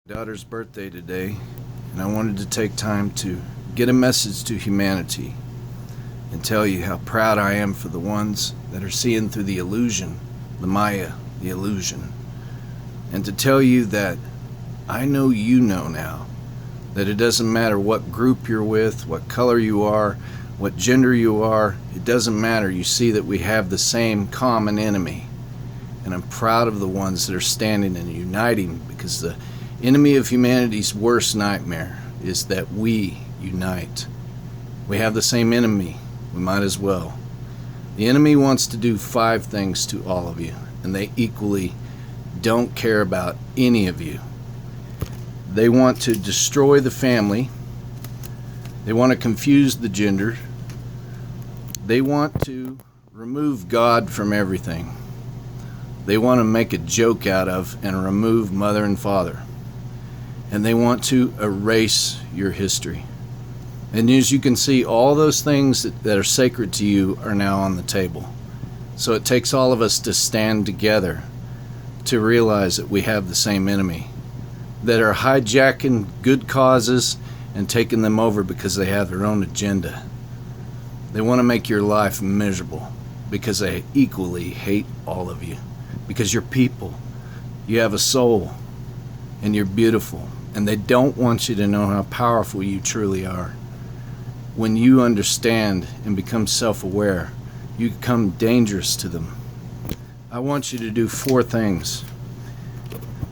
Daughter's birthday today, and I wanted to take time to get a message to humanity and tell you how proud I am for the ones that are seeing through the illusion, the Maya, the illusion, and to tell you that I know you know now that it doesn't matter what group you're with, what color you are, what gender you are, it doesn't matter. You see that we have the same common enemy, and I'm proud of the ones that are standing and uniting, because the enemy of humanity's worst nightmare is that we unite. We have the same enemy. We might as well. The enemy wants to do 5 things to all of you, and they equally don't care about any of you. They want to destroy the family. They want to confuse the gender. They want to remove God from everything. They want to make a joke out of and remove mother and father. And they want to erase your history. And as you can see, all those things that are sacred to you are now on the table. So it takes all of us to stand together to realize that we have the same enemy, that are hijacking good causes and taking them over because they have their own agenda. They want to make your life miserable because they equally hate all of you, because you're people, you have a soul, and you're beautiful. And they don't want you to know how powerful you truly are. When you understand and become self-aware, you become dangerous to them. I want you to do 4 things.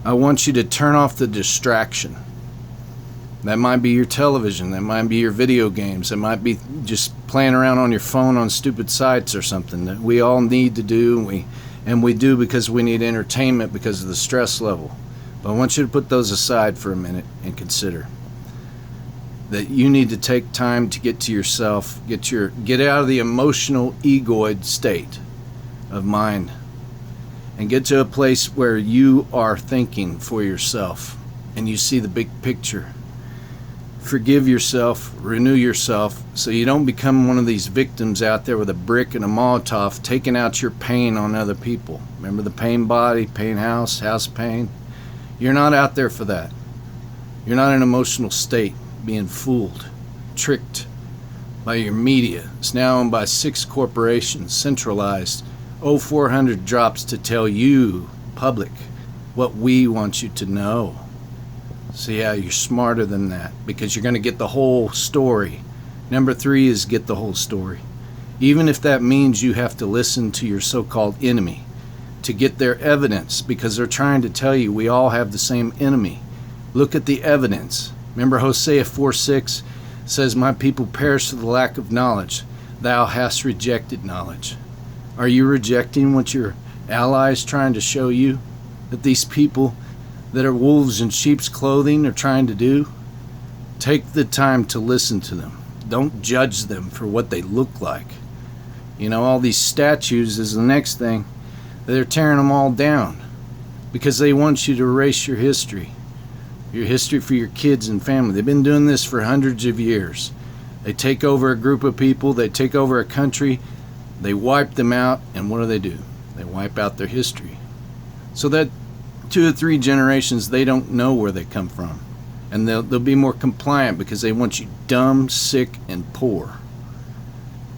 I want you to turn off the distraction. That might be your television, that might be your video games, that might be just playing around on your phone on stupid sites or something that we all need to do, and we do because we need entertainment because of the stress level. But I want you to put those aside for a minute and consider that you need to take time to get to yourself, get out of the emotional egoid state of mind, and get to a place where you are thinking for yourself and you see the big picture. Forgive yourself, renew yourself, so you don't become one of these victims out there with a brick and a Molotov taking out your pain on other people. Remember the pain body, pain house, house pain? You're not out there for that. You're not in an emotional state being fooled, tricked by your media. It's now owned by 6 corporations, centralized. 400 drops to tell you, public, what we want you to know. See how you're smarter than that, because you're going to get the whole story. Number 3 is get the whole story. Even if that means you have to listen to your so-called enemy to get their evidence, because they're trying to tell you we all have the same enemy. Look at the evidence. Remember Hosea 4:6 says, "My people perish for the lack of knowledge. Thou hast rejected knowledge." Are you rejecting what your allies trying to show you that these people that are wolves in sheep's clothing are trying to do? Take the time to listen to them. Don't judge them for what they look like. You know, all these statues is the next thing. They're tearing them all down because they want you to erase your history for your kids and family. They've been doing this for hundreds of years. They take over a group of people, they take over a country, they wipe them out, and what do? They wipe out their history. So that 2 or 3 generations, they don't know where they come from. And they'll be more compliant because they want you dumb, sick, and poor.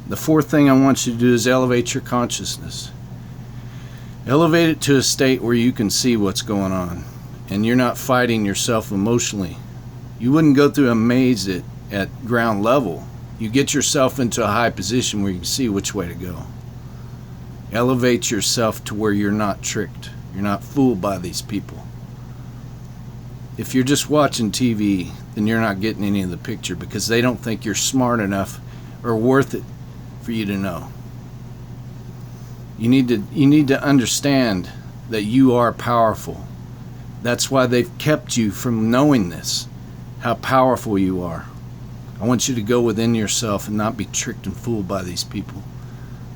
The 4th thing I want you to do is elevate your consciousness. Elevate it to a state where you can see what's going on and you're not fighting yourself emotionally. You wouldn't go through a maze at ground level. You get yourself into a high position where you can see which way to go. Elevate yourself to where you're not tricked. You're not fooled by these people. If you're just watching TV, then you're not getting any of the picture because they don't think you're smart enough or worth it for you to know. You need to understand that you are powerful. That's why they've kept you from knowing this, how powerful you are. I want you to go within yourself and not be tricked and fooled by these people.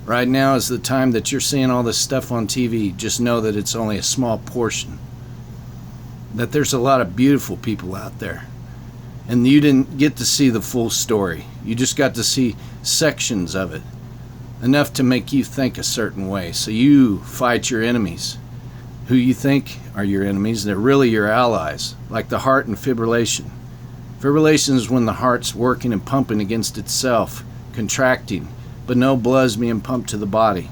Right now is the time that you're seeing all this stuff on TV. Just know that it's only a small portion. That there's a lot of beautiful people out there. And you didn't get to see the full story. You just got to see sections of it. Enough to make you think a certain way. So you fight your enemies. who you think are your enemies, they're really your allies, like the heart and fibrillation. Fibrillation is when the heart's working and pumping against itself, contracting, but no blood's being pumped to the body.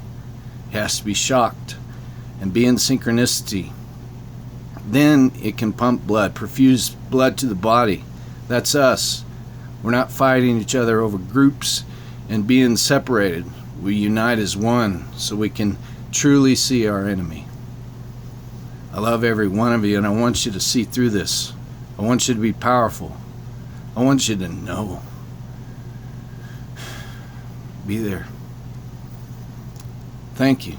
It has to be shocked and be in synchronicity. Then it can pump blood, perfuse blood to the body. That's us. We're not fighting each other over groups and being separated. We unite as one so we can truly see our enemy. I love every one of you, and I want you to see through this. I want you to be powerful. I want you to know. Be there. Thank you.